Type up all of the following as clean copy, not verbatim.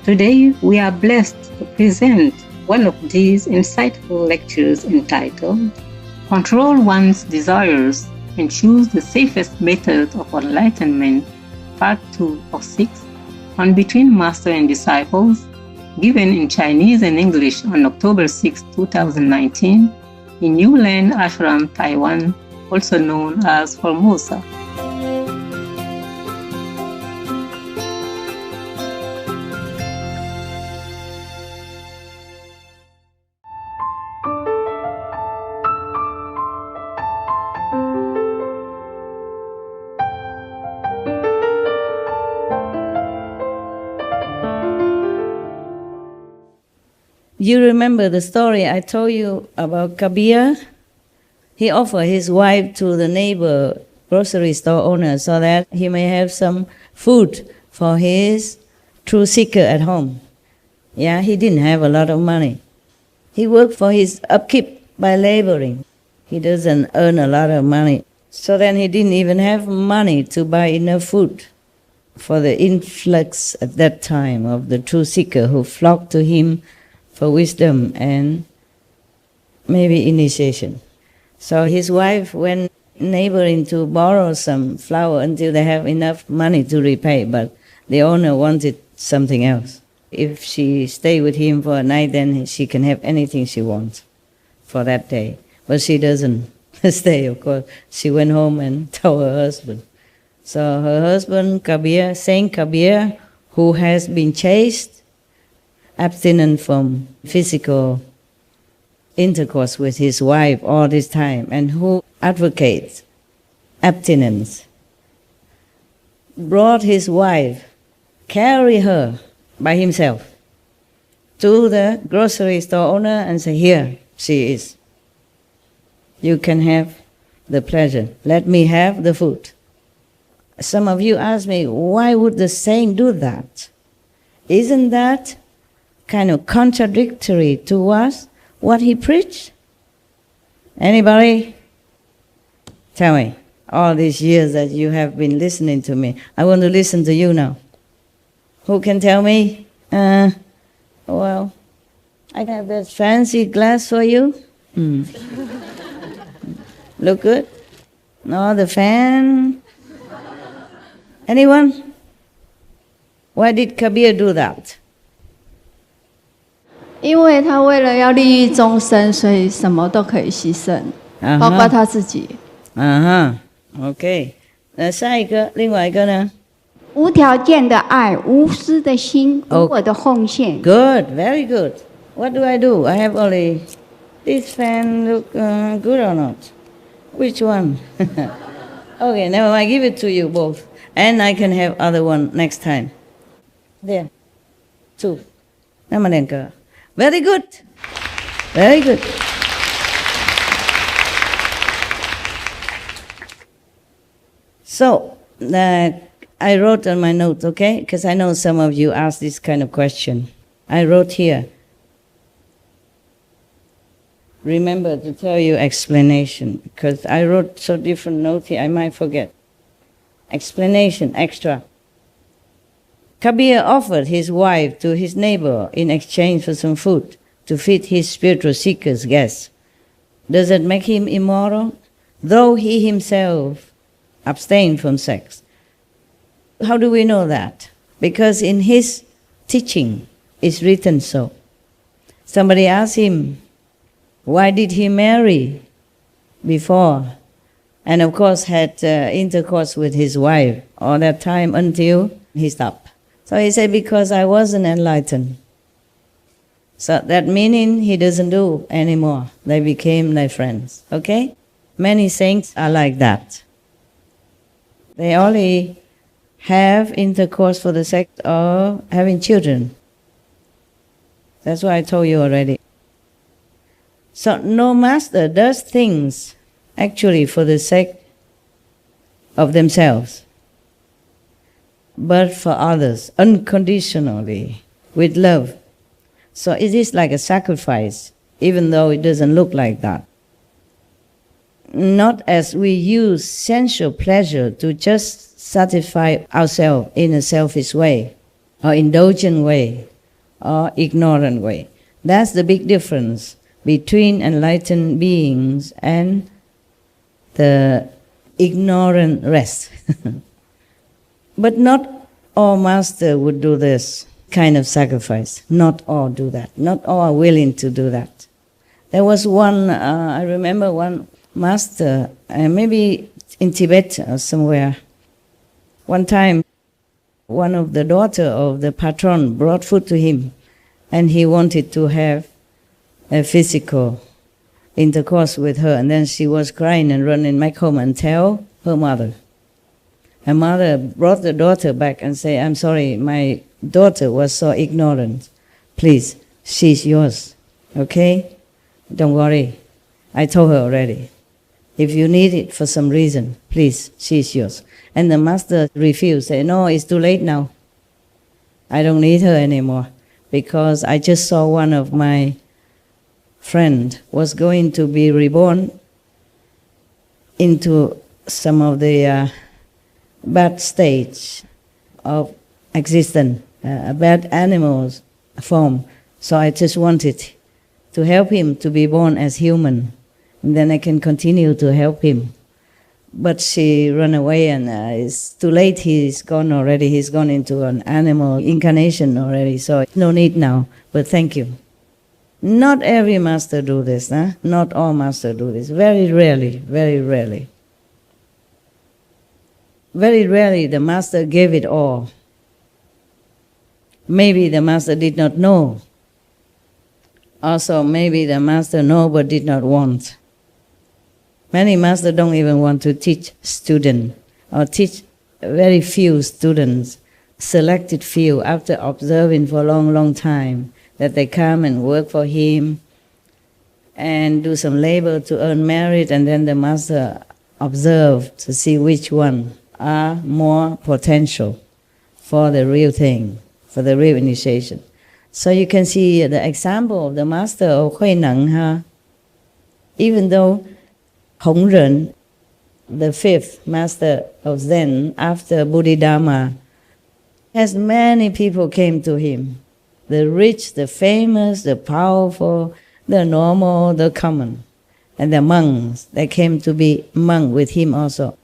Today, we are blessed to present one of these insightful lectures entitled Control One's Desires and Choose the Safest Method of Enlightenment, Part 2 of 6, on Between Master and Disciples, given in Chinese and English on October 6, 2019, in New Land Ashram, Taiwan, also known as Formosa. You remember the story I told you about Kabir? He offered his wife to the neighbor grocery store owner so that he may have some food for his true seeker at home. Yeah, he didn't have a lot of money. He worked for his upkeep by laboring. He doesn't earn a lot of money. So then he didn't even have money to buy enough food for the influx at that time of the true seeker who flocked to him for wisdom and maybe initiation. So his wife went neighboring to borrow some flour until they have enough money to repay, but the owner wanted something else. If she stay with him for a night, then she can have anything she wants for that day. But she doesn't stay, of course. She went home and told her husband. So her husband, Kabir, Saint Kabir, who has been chaste, abstinent from physical intercourse with his wife all this time, and who advocates abstinence, brought his wife, carry her by himself to the grocery store owner and said, "Here she is. You can have the pleasure. Let me have the food." Some of you ask me, why would the saint do that? Isn't that kind of contradictory to us, what he preached? Anybody? Tell me, all these years that you have been listening to me, I want to listen to you now. Who can tell me? Well, I have that fancy glass for you. Look good? No, the fan? Anyone? Why did Kabir do that? 因为他为了要利益众生，所以什么都可以牺牲，包括他自己。OK。下一个，另外一个呢？无条件的爱，无私的心，无我的奉献。Good, very good. What do? I have only this fan. Look good or not? Which one? Okay, never mind. I give it to you both, and I can have other one next time. There, 2. 那么2个。Very good. Very good. So, I wrote on my notes, okay? Because I know some of you ask this kind of question. I wrote here. Remember to tell you explanation, because I wrote so different notes here, I might forget. Explanation, extra. Kabir offered his wife to his neighbor in exchange for some food to feed his spiritual seeker's guests. Does it make him immoral? Though he himself abstained from sex. How do we know that? Because in his teaching it's written so. Somebody asked him, why did he marry before? And of course had intercourse with his wife all that time until he stopped. So he said, because I wasn't enlightened. So that meaning he doesn't do anymore. They became like friends. Okay? Many saints are like that. They only have intercourse for the sake of having children. That's what I told you already. So no master does things actually for the sake of themselves, but for others, unconditionally, with love. So it is like a sacrifice, even though it doesn't look like that. Not as we use sensual pleasure to just satisfy ourselves in a selfish way or indulgent way, or ignorant way. That's the big difference between enlightened beings and the ignorant rest. But not all masters would do this kind of sacrifice. Not all do that. Not all are willing to do that. There was one, I remember one master, maybe in Tibet or somewhere. One time, one of the daughter of the patron brought food to him, and he wanted to have a physical intercourse with her, and then she was crying and running back home and tell her mother. Her mother brought the daughter back and said, I'm sorry, my daughter was so ignorant. Please, she's yours, okay? Don't worry. I told her already. If you need it for some reason, please, she's yours. And the master refused, said, no, it's too late now. I don't need her anymore, because I just saw one of my friend was going to be reborn into some of the bad stage of existence, a bad animal's form. So I just wanted to help him to be born as human, and then I can continue to help him. But she ran away, and it's too late. He's gone already. He's gone into an animal incarnation already, so no need now, but thank you. Not every master do this, huh? Not all masters do this. Very rarely, very rarely. Very rarely the master gave it all. Maybe the master did not know. Also, maybe the master know but did not want. Many masters don't even want to teach students, or teach very few students, selected few, after observing for a long, long time, that they come and work for him and do some labor to earn merit, and then the master observe to see which one are more potential for the real thing, for the real initiation. So you can see the example of the master of Hui Neng, huh? Even though Hong Ren, the fifth master of Zen after Bodhidharma, as many people came to him, the rich, the famous, the powerful, the normal, the common, and the monks, they came to be monk with him also.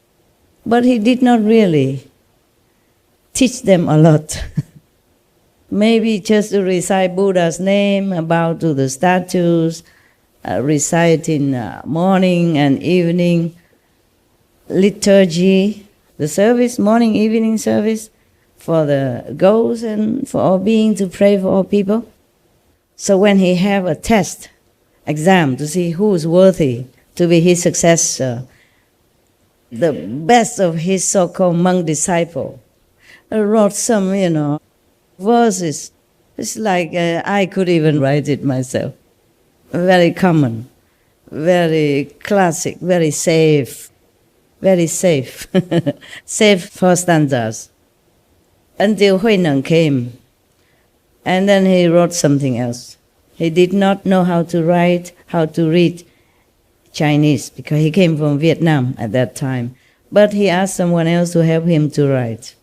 But he did not really teach them a lot. Maybe just to recite Buddha's name, bow to the statues, recite in morning and evening liturgy, the service, morning, evening service, for the ghosts and for all beings, to pray for all people. So when he have a test, exam, to see who is worthy to be his successor, the best of his so-called monk disciple wrote some, verses. It's like I could even write it myself. Very common, very classic, very safe, safe for standards. Until Hui Neng came, and then he wrote something else. He did not know how to write, how to read Chinese, because he came from Vietnam at that time. But he asked someone else to help him to write.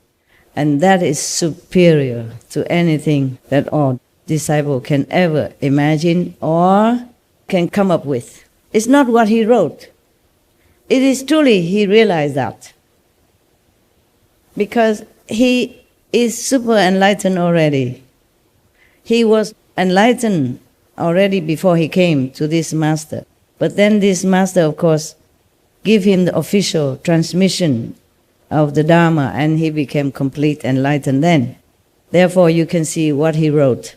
And that is superior to anything that all disciple can ever imagine or can come up with. It's not what he wrote. It is truly he realized that. Because he is super enlightened already. He was enlightened already before he came to this master. But then this master, of course, gave him the official transmission of the Dharma, and he became complete enlightened then. Therefore, you can see what he wrote.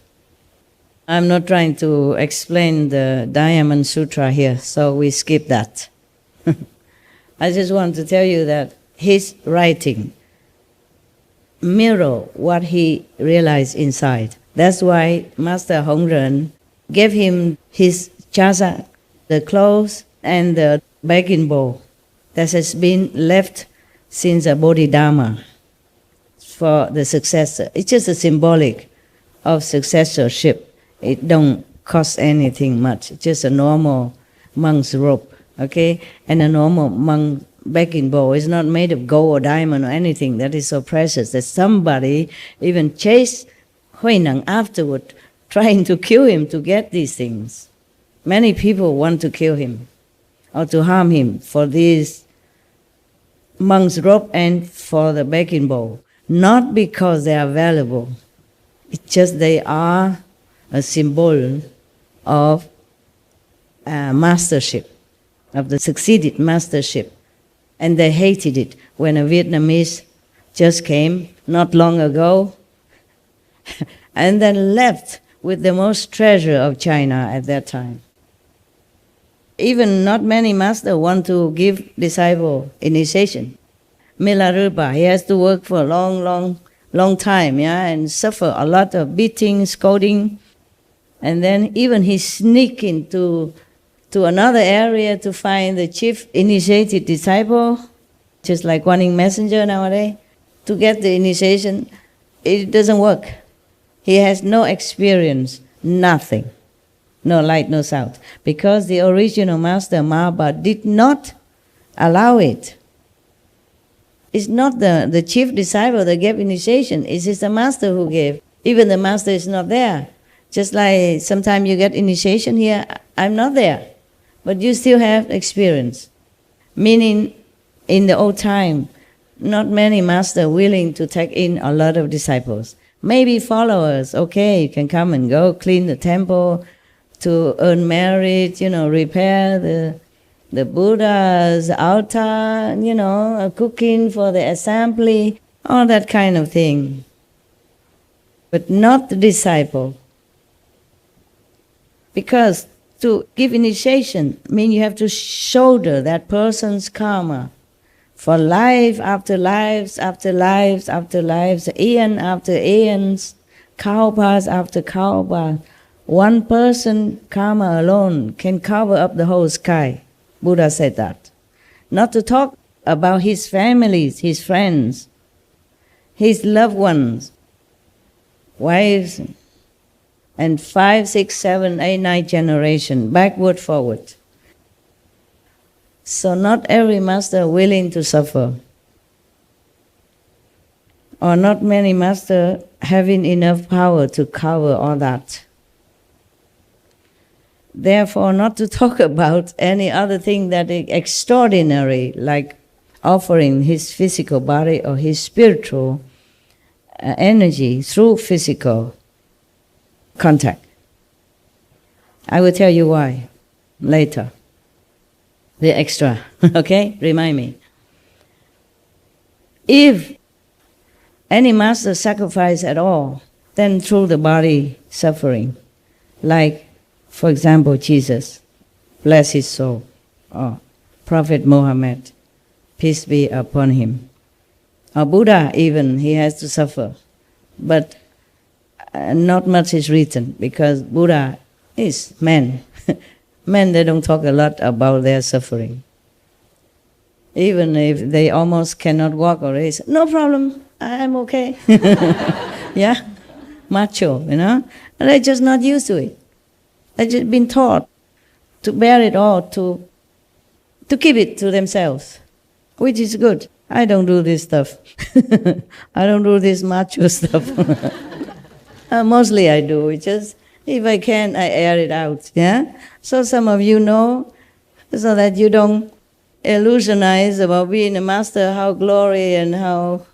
I'm not trying to explain the Diamond Sutra here, so we skip that. I just want to tell you that his writing mirror what he realized inside. That's why Master Hong Ren gave him his chasa, the clothes, and the begging bowl that has been left since the Bodhidharma for the successor. It's just a symbolic of successorship. It don't cost anything much. It's just a normal monk's robe, okay? And a normal monk begging bowl is not made of gold or diamond or anything that is so precious that somebody even chased Hui Neng afterward trying to kill him to get these things. Many people want to kill him or to harm him for these monk's robe and for the begging bowl. Not because they are valuable. It's just they are a symbol of mastership, of the succeeded mastership. And they hated it when a Vietnamese just came not long ago and then left with the most treasure of China at that time. Even not many masters want to give disciple initiation. Milarepa, he has to work for a long time, and suffer a lot of beating, scolding, and then even he sneak into another area to find the chief initiated disciple, just like Guan messenger nowadays, to get the initiation. It doesn't work. He has no experience, nothing, no light, no sound, because the original master Mahaba did not allow it. It's not the chief disciple that gave initiation, it is the master who gave. Even the master is not there. Just like sometimes you get initiation here, I'm not there, but you still have experience. Meaning, in the old time, not many masters willing to take in a lot of disciples. Maybe followers, okay, you can come and go, clean the temple, to earn merit, repair the Buddha's altar, cooking for the assembly, all that kind of thing. But not the disciple. Because to give initiation means you have to shoulder that person's karma for life after lives after lives after lives, aeon after aeons, kalpas after kalpas. One person karma alone can cover up the whole sky. Buddha said that. Not to talk about his families, his friends, his loved ones, wives, and 5, 6, 7, 8, 9 generation, backward, forward. So not every master willing to suffer, or not many masters having enough power to cover all that. Therefore, not to talk about any other thing that is extraordinary, like offering his physical body or his spiritual energy through physical contact. I will tell you why later. The extra, okay? Remind me. If any master sacrifice at all, then through the body suffering, like, for example, Jesus, bless his soul, or Prophet Muhammad, peace be upon him, or Buddha even, he has to suffer. But not much is written, because Buddha is man. Men, they don't talk a lot about their suffering. Even if they almost cannot walk or raise, no problem, I'm okay. Yeah, macho, And they're just not used to it. They've just been taught to bear it all, to keep it to themselves, which is good. I don't do this stuff. I don't do this macho stuff. Mostly I do. It's just, if I can, I air it out, So some of you know, so that you don't illusionize about being a master, how glory and how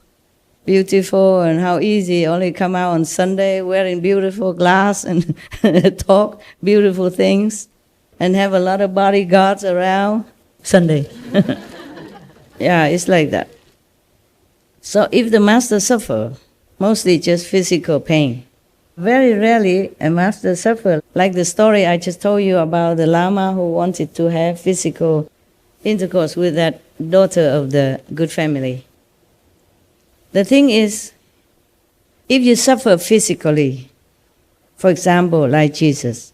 beautiful and how easy, only come out on Sunday wearing beautiful glass and talk beautiful things and have a lot of bodyguards around Sunday. Yeah, it's like that. So if the master suffer, mostly just physical pain. Very rarely a master suffer, like the story I just told you about the Lama who wanted to have physical intercourse with that daughter of the good family. The thing is, if you suffer physically, for example, like Jesus,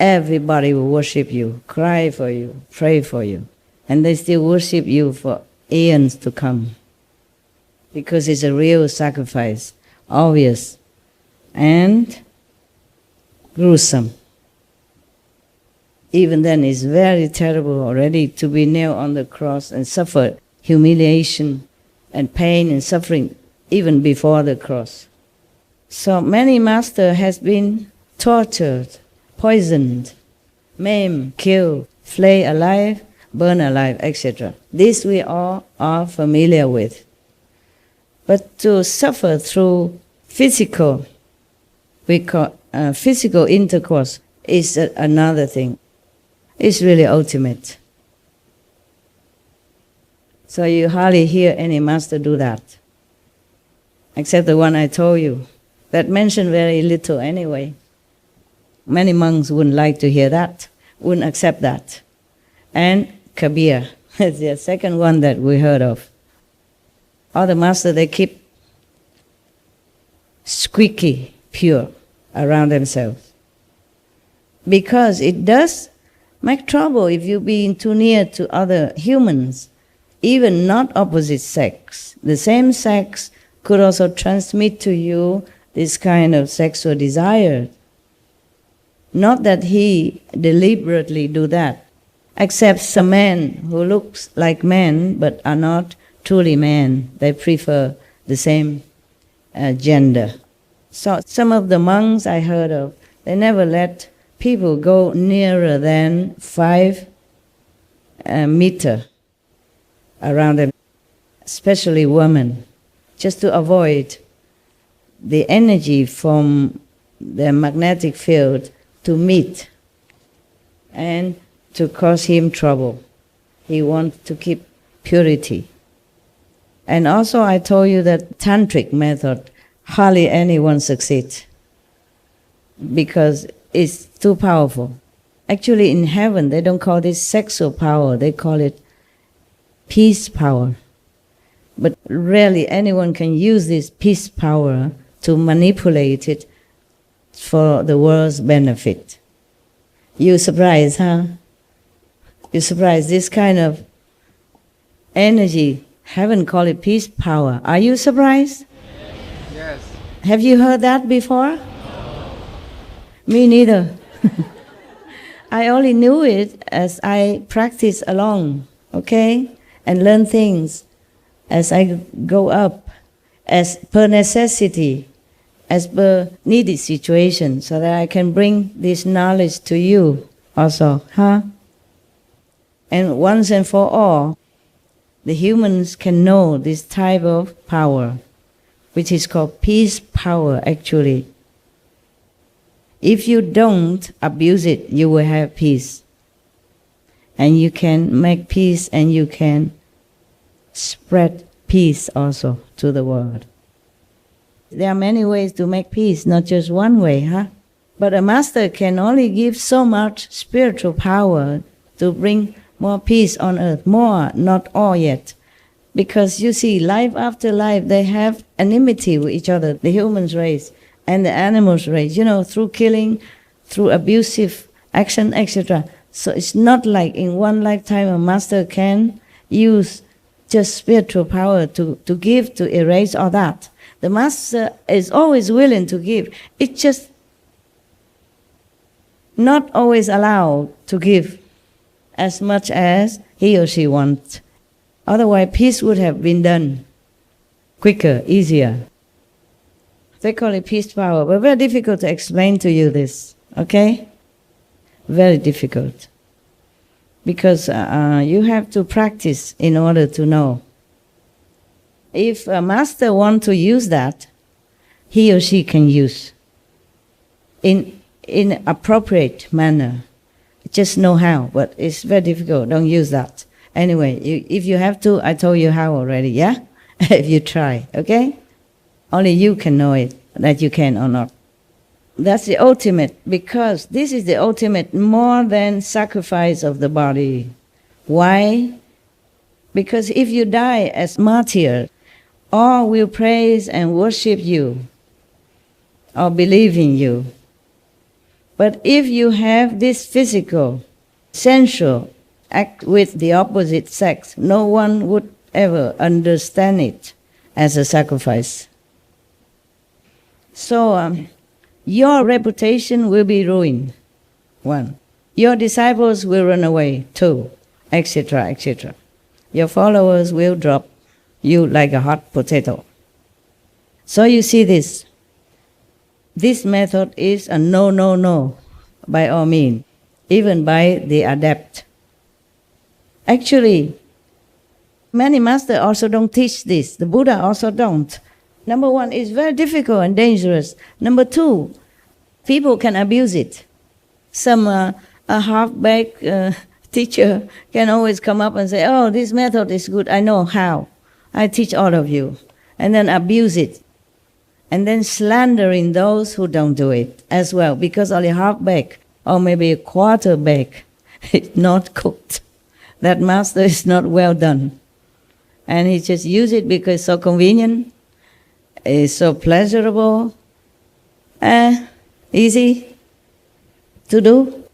everybody will worship you, cry for you, pray for you, and they still worship you for eons to come. Because it's a real sacrifice, obvious, and gruesome. Even then, it's very terrible already to be nailed on the cross and suffer humiliation and pain and suffering even before the cross. So many masters has been tortured, poisoned, maim, kill, flay alive, burn alive, etc. This we all are familiar with. But to suffer through physical intercourse is another thing. It's really ultimate. So you hardly hear any master do that, except the one I told you, that mentioned very little anyway. Many monks wouldn't like to hear that, wouldn't accept that. And Kabir is the second one that we heard of. All the masters, they keep squeaky pure around themselves. Because it does make trouble if you be too near to other humans, even not opposite sex. The same sex could also transmit to you this kind of sexual desire. Not that he deliberately do that, except some men who looks like men but are not truly men. They prefer the same gender. So some of the monks I heard of, they never let people go nearer than 5 meters around them, especially women, just to avoid the energy from the magnetic field to meet and to cause him trouble. He wants to keep purity. And also I told you that tantric method, hardly anyone succeeds because it's too powerful. Actually in heaven they don't call this sexual power, they call it peace power. But rarely anyone can use this peace power to manipulate it for the world's benefit. You surprised, huh? You surprised, this kind of energy, heaven call it peace power. Are you surprised? Yes. Have you heard that before? Me neither. I only knew it as I practice along, okay? And learn things as I go up, as per necessity, as per needed situation, so that I can bring this knowledge to you also, huh? And once and for all, the humans can know this type of power, which is called peace power actually. If you don't abuse it, you will have peace. And you can make peace and you can spread peace also to the world. There are many ways to make peace, not just one way, huh? But a master can only give so much spiritual power to bring more peace on earth, more, not all yet. Because you see, life after life, they have enmity with each other, the human race and the animals race, through killing, through abusive action, etc. So it's not like in one lifetime a master can use just spiritual power to give, to erase all that. The master is always willing to give. It's just not always allowed to give as much as he or she wants. Otherwise, peace would have been done quicker, easier. They call it peace power, but very difficult to explain to you this, okay? Very difficult. Because you have to practice in order to know. If a master wants to use that, he or she can use in appropriate manner. Just know how, but it's very difficult. Don't use that. Anyway, if you have to, I told you how already, yeah? If you try, okay? Only you can know it, that you can or not. That's the ultimate, because this is the ultimate more than sacrifice of the body. Why? Because if you die as martyr, all will praise and worship you, or believe in you. But if you have this physical, sensual act with the opposite sex, no one would ever understand it as a sacrifice. So your reputation will be ruined, 1. Your disciples will run away, 2, etc., etc. Your followers will drop you like a hot potato. So you see this. this method is a no, no, no, by all means, even by the adept. Actually, many masters also don't teach this. The Buddha also don't. Number one, it's very difficult and dangerous. Number two, people can abuse it. Some a half-baked teacher can always come up and say, oh, this method is good, I know how. I teach all of you. And then abuse it. And then slandering those who don't do it as well, because only half-baked or maybe a quarter-baked is not cooked. That master is not well done. And he just use it because it's so convenient, it's so pleasurable, easy to do.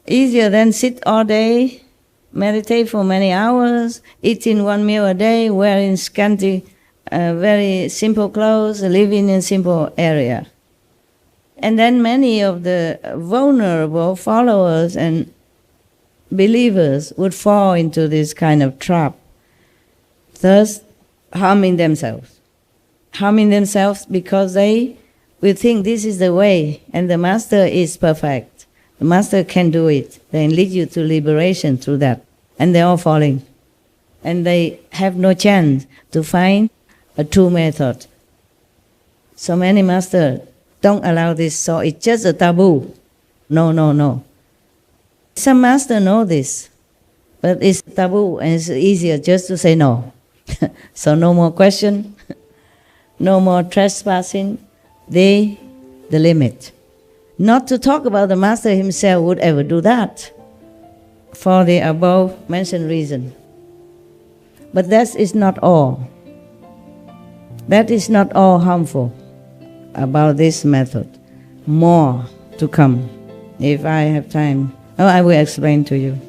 Easier than sit all day, meditate for many hours, eating one meal a day, wearing scanty, very simple clothes, living in simple area. And then many of the vulnerable followers and believers would fall into this kind of trap, thus harming themselves. Harming themselves because they will think this is the way and the master is perfect. The master can do it. They lead you to liberation through that. And they're all falling. And they have no chance to find a true method. So many masters don't allow this, so it's just a taboo. No, no, no. Some masters know this, but it's taboo and it's easier just to say no. So no more question, no more trespassing, the limit. Not to talk about the master himself would ever do that, for the above mentioned reason. But that is not all. That is not all harmful about this method. More to come. If I have time, I will explain to you.